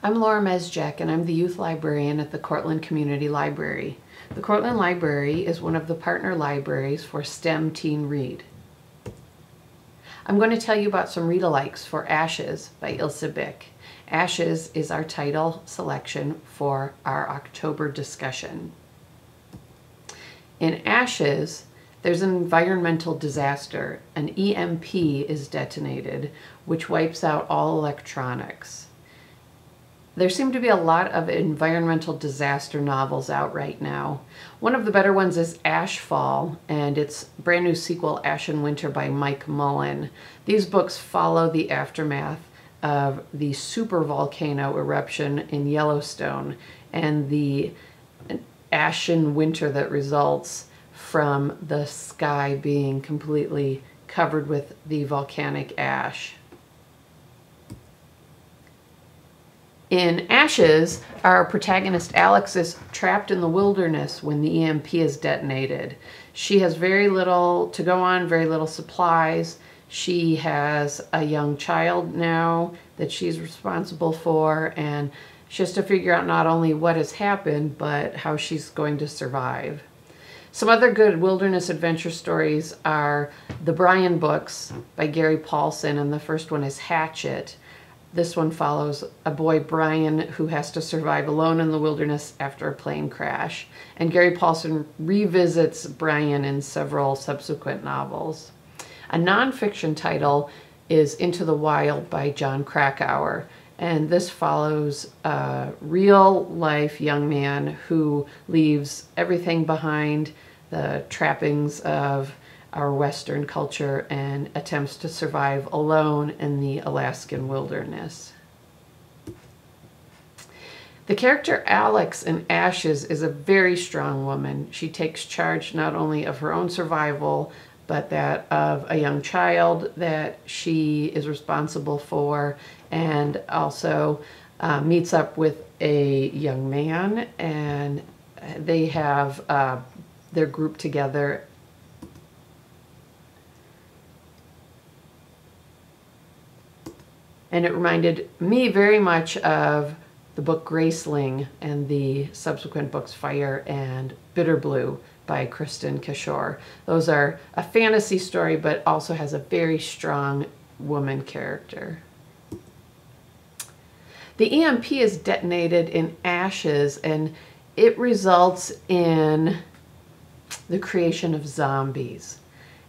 I'm Laura Mesjak, and I'm the youth librarian at the Cortland Community Library. The Cortland Library is one of the partner libraries for STEM Teen Read. I'm going to tell you about some read-alikes for Ashes by Ilse Bick. Ashes is our title selection for our October discussion. In Ashes, there's an environmental disaster. An EMP is detonated, which wipes out all electronics. There seem to be a lot of environmental disaster novels out right now. One of the better ones is Ashfall, and its brand new sequel, Ash and Winter by Mike Mullen. These books follow the aftermath of the supervolcano eruption in Yellowstone and the ash and winter that results from the sky being completely covered with the volcanic ash. In Ashes, our protagonist Alex is trapped in the wilderness when the EMP is detonated. She has very little to go on, very little supplies. She has a young child now that she's responsible for, and she has to figure out not only what has happened, but how she's going to survive. Some other good wilderness adventure stories are the Brian books by Gary Paulson, and the first one is Hatchet. This one follows a boy, Brian, who has to survive alone in the wilderness after a plane crash. And Gary Paulson revisits Brian in several subsequent novels. A nonfiction title is Into the Wild by John Krakauer. And this follows a real-life young man who leaves everything behind, the trappings of our Western culture, and attempts to survive alone in the Alaskan wilderness. The character Alex in Ashes is a very strong woman. She takes charge not only of her own survival, but that of a young child that she is responsible for, and also meets up with a young man, and they have their group together. And it reminded me very much of the book Graceling and the subsequent books Fire and Bitter Blue by Kristen Kishore. Those are a fantasy story, but also has a very strong woman character. The EMP is detonated in Ashes, and it results in the creation of zombies.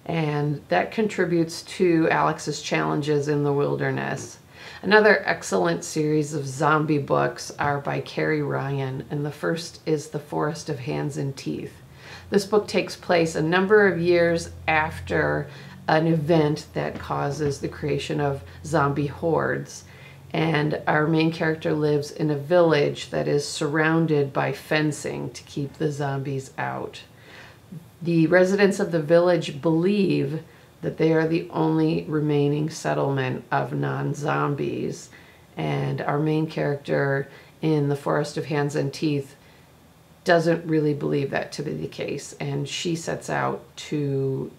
And that contributes to Alex's challenges in the wilderness. Another excellent series of zombie books are by Carrie Ryan, and the first is The Forest of Hands and Teeth. This book takes place a number of years after an event that causes the creation of zombie hordes. And our main character lives in a village that is surrounded by fencing to keep the zombies out. The residents of the village believe that they are the only remaining settlement of non-zombies. And our main character in The Forest of Hands and Teeth doesn't really believe that to be the case, and she sets out to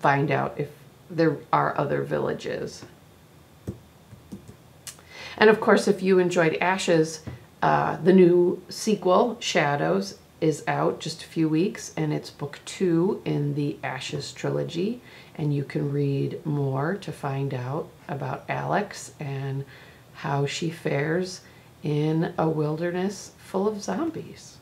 find out if there are other villages. And of course, if you enjoyed Ashes, the new sequel, Shadows, is out just a few weeks, and it's book 2 in the Ashes trilogy, and you can read more to find out about Alex and how she fares in a wilderness full of zombies.